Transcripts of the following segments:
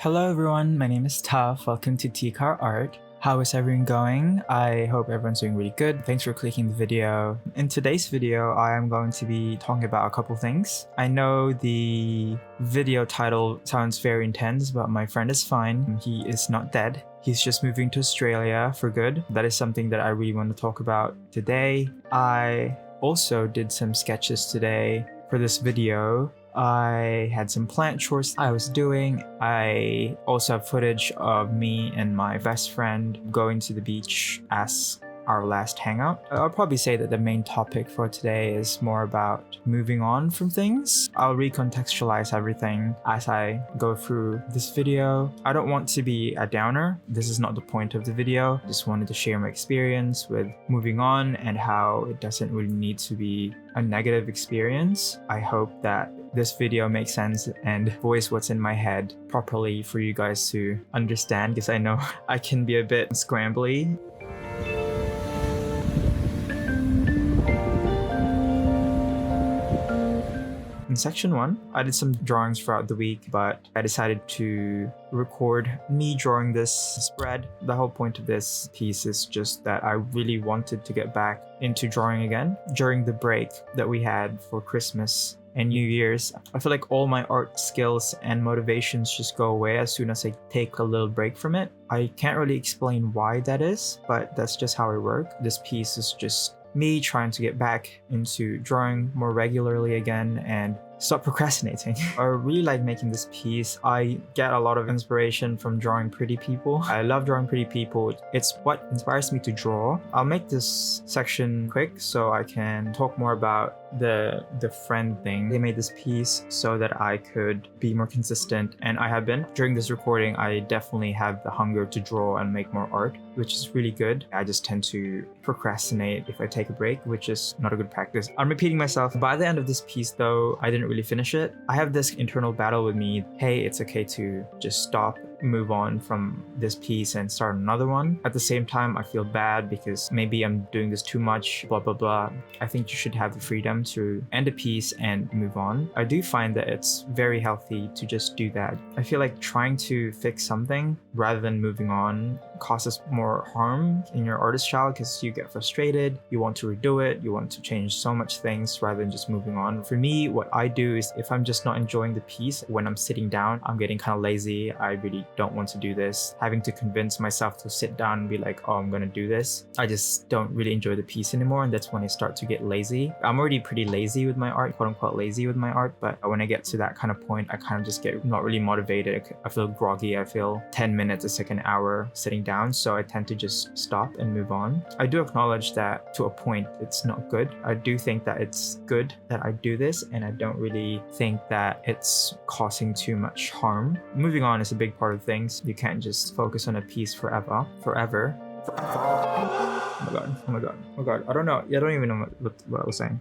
Hello everyone, my name is Tuff. Welcome to T-Car Art. How is everyone going? I hope everyone's doing really good. Thanks for clicking the video. In today's video, I am going to be talking about a couple things. I know the video title sounds very intense, but my friend is fine. He is not dead. He's just moving to Australia for good. That is something that I really want to talk about today. I also did some sketches today for this video. I had some plant chores I was doing. I also have footage of me and my best friend going to the beach as our last hangout. I'll probably say that the main topic for today is more about moving on from things. I'll recontextualize everything as I go through this video. I don't want to be a downer. This is not the point of the video. Just wanted to share my experience with moving on and how it doesn't really need to be a negative experience. I hope that this video makes sense and voice what's in my head properly for you guys to understand, because I know I can be a bit scrambly. In section 1, I did some drawings throughout the week, but I decided to record me drawing this spread. The whole point of this piece is just that I really wanted to get back into drawing again. During the break that we had for Christmas and New Year's, I feel like all my art skills and motivations just go away as soon as I take a little break from it. I can't really explain why that is, but that's just how I work. This piece is just me trying to get back into drawing more regularly again and stop procrastinating. I really like making this piece. I get a lot of inspiration from drawing pretty people. I love drawing pretty people. It's what inspires me to draw. I'll make this section quick so I can talk more about the friend thing. They made this piece so that I could be more consistent, and I have been. During this recording, I definitely have the hunger to draw and make more art, which is really good. I just tend to procrastinate if I take a break, which is not a good practice. I'm repeating myself. By the end of this piece though, I didn't really finish it. I have this internal battle with me. Hey, it's okay to just stop, move on from this piece and start another one. At the same time, I feel bad because maybe I'm doing this too much, blah, blah, blah. I think you should have the freedom to end a piece and move on. I do find that it's very healthy to just do that. I feel like trying to fix something rather than moving on causes more harm in your artist child because you get frustrated, you want to redo it, you want to change so much things rather than just moving on. For me, what I do is if I'm just not enjoying the piece, when I'm sitting down, I'm getting kind of lazy. I really don't want to do this. Having to convince myself to sit down and be like, oh, I'm gonna do this. I just don't really enjoy the piece anymore, and that's when I start to get lazy. I'm already pretty lazy with my art, quote unquote lazy with my art, but when I get to that kind of point, I kind of just get not really motivated. I feel groggy. I feel 10 minutes, it's like an hour sitting down, so I tend to just stop and move on. I do acknowledge that to a point it's not good. I do think that it's good that I do this, and I don't really think that it's causing too much harm. Moving on is a big part of things. You can't just focus on a piece forever. Oh my god. I don't know. I don't even know what I was saying.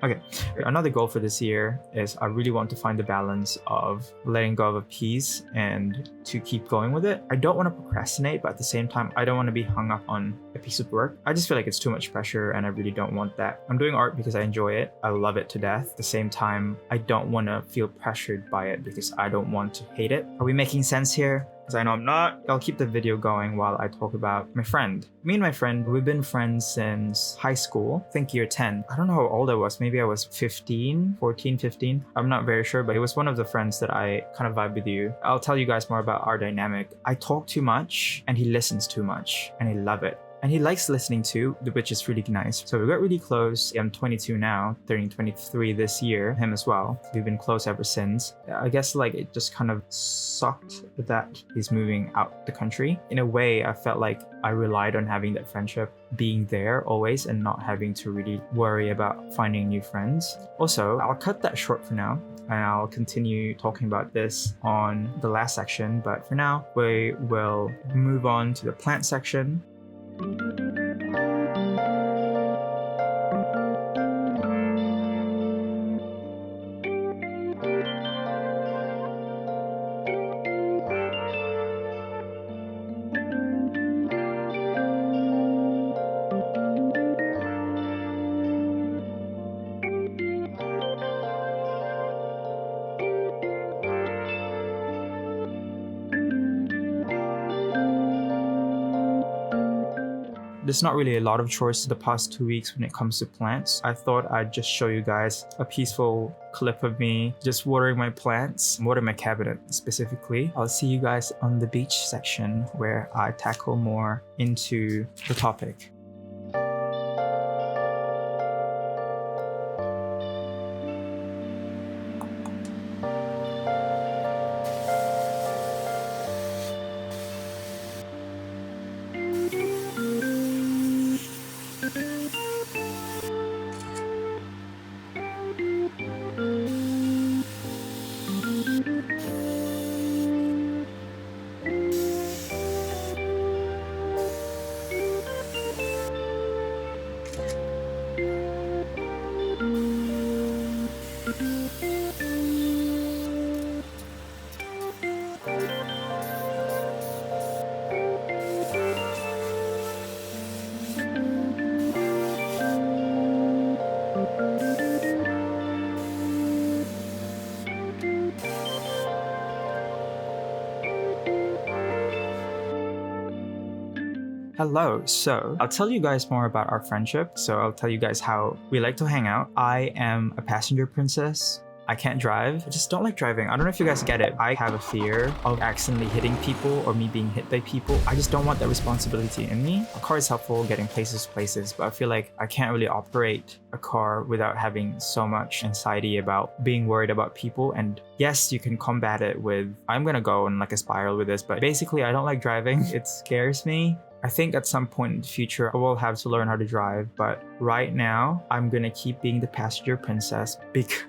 Okay, another goal for this year is I really want to find the balance of letting go of a piece and to keep going with it. I don't want to procrastinate, but at the same time, I don't want to be hung up on a piece of work. I just feel like it's too much pressure and I really don't want that. I'm doing art because I enjoy it. I love it to death. At the same time, I don't want to feel pressured by it because I don't want to hate it. Are we making sense here? Because I know I'm not. I'll keep the video going while I talk about my friend. Me and my friend, we've been friends since high school, I think year 10. I don't know how old I was. Maybe I was 14, 15. I'm not very sure, but it was one of the friends that I kind of vibe with you. I'll tell you guys more about our dynamic. I talk too much and he listens too much, and I love it. And he likes listening too, which is really nice. So we got really close. I'm 22 now, turning 23 this year, him as well. We've been close ever since. I guess like it just kind of sucked that he's moving out the country. In a way, I felt like I relied on having that friendship being there always and not having to really worry about finding new friends. Also, I'll cut that short for now, and I'll continue talking about this on the last section. But for now, we will move on to the plant section. there's not really a lot of chores the past 2 weeks when it comes to plants. I thought I'd just show you guys a peaceful clip of me just watering my plants, watering my cabinet specifically. I'll see you guys on the beach section where I tackle more into the topic. Hello, so I'll tell you guys more about our friendship. So I'll tell you guys how we like to hang out. I am a passenger princess. I can't drive. I just don't like driving. I don't know if you guys get it. I have a fear of accidentally hitting people or me being hit by people. I just don't want that responsibility in me. A car is helpful getting places, but I feel like I can't really operate a car without having so much anxiety about being worried about people. And yes, you can combat it with, I'm gonna go in like a spiral with this, but basically I don't like driving. It scares me. I think at some point in the future, I will have to learn how to drive, but right now, I'm gonna keep being the passenger princess because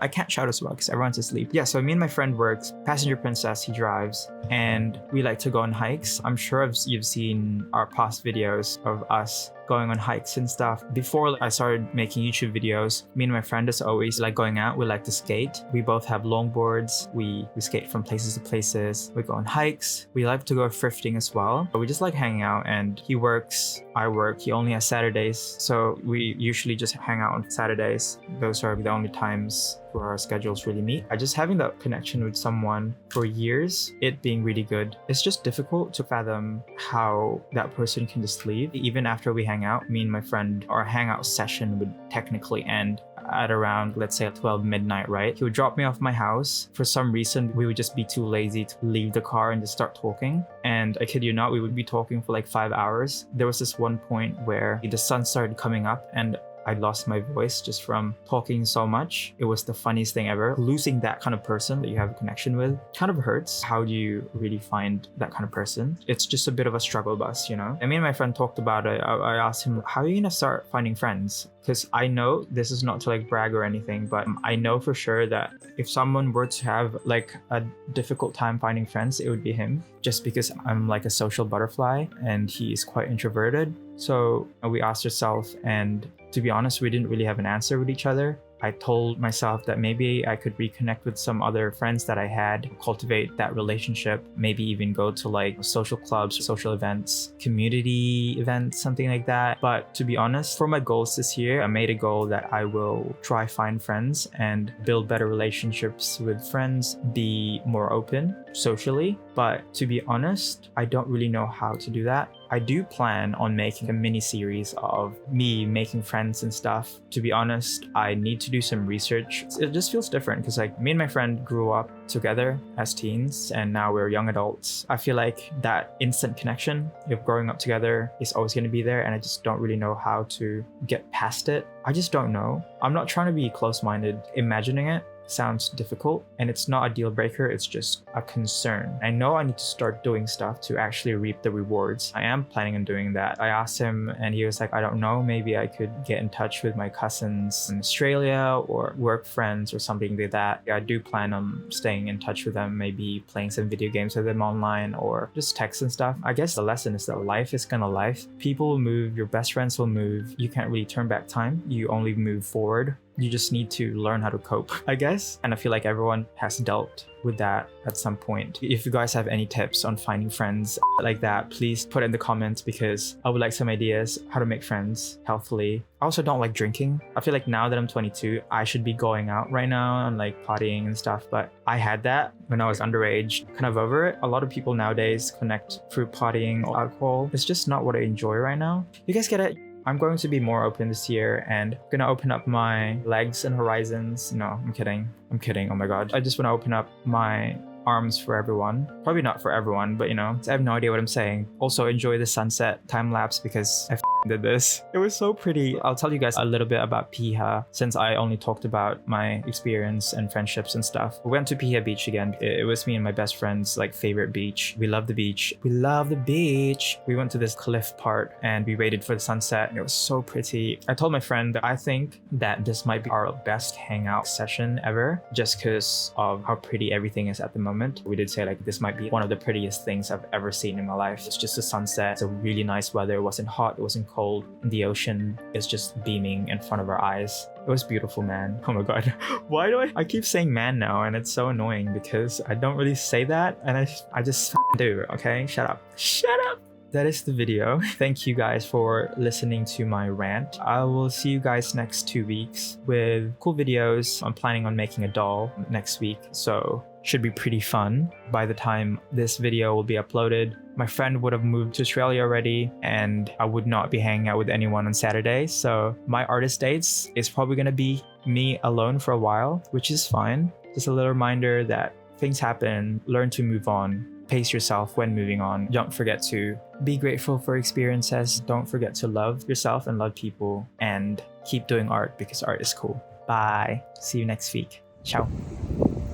I can't shout as well because everyone's asleep. Yeah, so me and my friend works, passenger princess, he drives, and we like to go on hikes. I'm sure you've seen our past videos of us going on hikes and stuff. Before I started making YouTube videos, me and my friend is always like going out. We like to skate. We both have longboards. We skate from places to places. We go on hikes. We like to go thrifting as well. But we just like hanging out, and he works, I work. He only has Saturdays. So we usually just hang out on Saturdays. Those are the only times where our schedules really meet. I just having that connection with someone for years, it being really good. It's just difficult to fathom how that person can just leave. Even after we hang out, me and my friend, our hangout session would technically end at around, let's say, 12 midnight, right? He would drop me off my house. For some reason, we would just be too lazy to leave the car and just start talking. And I kid you not, we would be talking for like 5 hours. There was this one point where the sun started coming up and I lost my voice just from talking so much. It was the funniest thing ever. Losing that kind of person that you have a connection with kind of hurts. How do you really find that kind of person? It's just a bit of a struggle bus, you know? And me and my friend talked about it. I asked him, how are you gonna start finding friends? Because I know this is not to like brag or anything, but I know for sure that if someone were to have like a difficult time finding friends, it would be him. Just because I'm like a social butterfly and he is quite introverted. So we asked ourselves, and to be honest, we didn't really have an answer with each other. I told myself that maybe I could reconnect with some other friends that I had, cultivate that relationship, maybe even go to like social clubs, social events, community events, something like that. But to be honest, for my goals this year, I made a goal that I will try find friends and build better relationships with friends, be more open socially. But to be honest, I don't really know how to do that. I do plan on making a mini series of me making friends and stuff. To be honest, I need to do some research. It just feels different because like me and my friend grew up together as teens and now we're young adults. I feel like that instant connection of growing up together is always going to be there, and I just don't really know how to get past it. I just don't know. I'm not trying to be close-minded. Imagining it sounds difficult, and it's not a deal breaker, it's just a concern. I know I need to start doing stuff to actually reap the rewards. I am planning on doing that. I asked him and he was like, I don't know, maybe I could get in touch with my cousins in Australia or work friends or something like that. I do plan on staying in touch with them, maybe playing some video games with them online or just text and stuff. I guess the lesson is that life is gonna life. People will move, your best friends will move. You can't really turn back time. You only move forward. You just need to learn how to cope, I guess. And I feel like everyone has dealt with that at some point. If you guys have any tips on finding friends like that, please put it in the comments, because I would like some ideas how to make friends healthily. I also don't like drinking. I feel like now that I'm 22, I should be going out right now and like partying and stuff, but I had that when I was underage. Kind of over it. A lot of people nowadays connect through partying or alcohol. It's just not what I enjoy right now. You guys get it? I'm going to be more open this year and gonna open up my legs and horizons. No, I'm kidding. I'm kidding. Oh my god. I just want to open up my arms for everyone. Probably not for everyone, but you know, I have no idea what I'm saying. Also enjoy the sunset time lapse because I did this. It was so pretty. I'll tell you guys a little bit about Piha since I only talked about my experience and friendships and stuff. We went to Piha Beach again. It was me and my best friend's like favorite beach. We love the beach. We love the beach. We went to this cliff part and we waited for the sunset and it was so pretty. I told my friend that I think that this might be our best hangout session ever just because of how pretty everything is at the moment. We did say like this might be one of the prettiest things I've ever seen in my life. It's just the sunset. It's a really nice weather. It wasn't hot. It wasn't cold. And the ocean is just beaming in front of our eyes. It was beautiful, man. Oh my god. Why do I keep saying man now? And it's so annoying because I don't really say that and I just do, okay? Shut up. Shut up. That is the video. Thank you guys for listening to my rant. I will see you guys next 2 weeks with cool videos. I'm planning on making a doll next week, so should be pretty fun. By the time this video will be uploaded, my friend would have moved to Australia already and I would not be hanging out with anyone on Saturday. So my artist dates is probably gonna be me alone for a while, which is fine. Just a little reminder that things happen, learn to move on. Pace yourself when moving on. Don't forget to be grateful for experiences. Don't forget to love yourself and love people. And keep doing art because art is cool. Bye. See you next week. Ciao.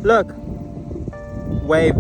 Look. Wave.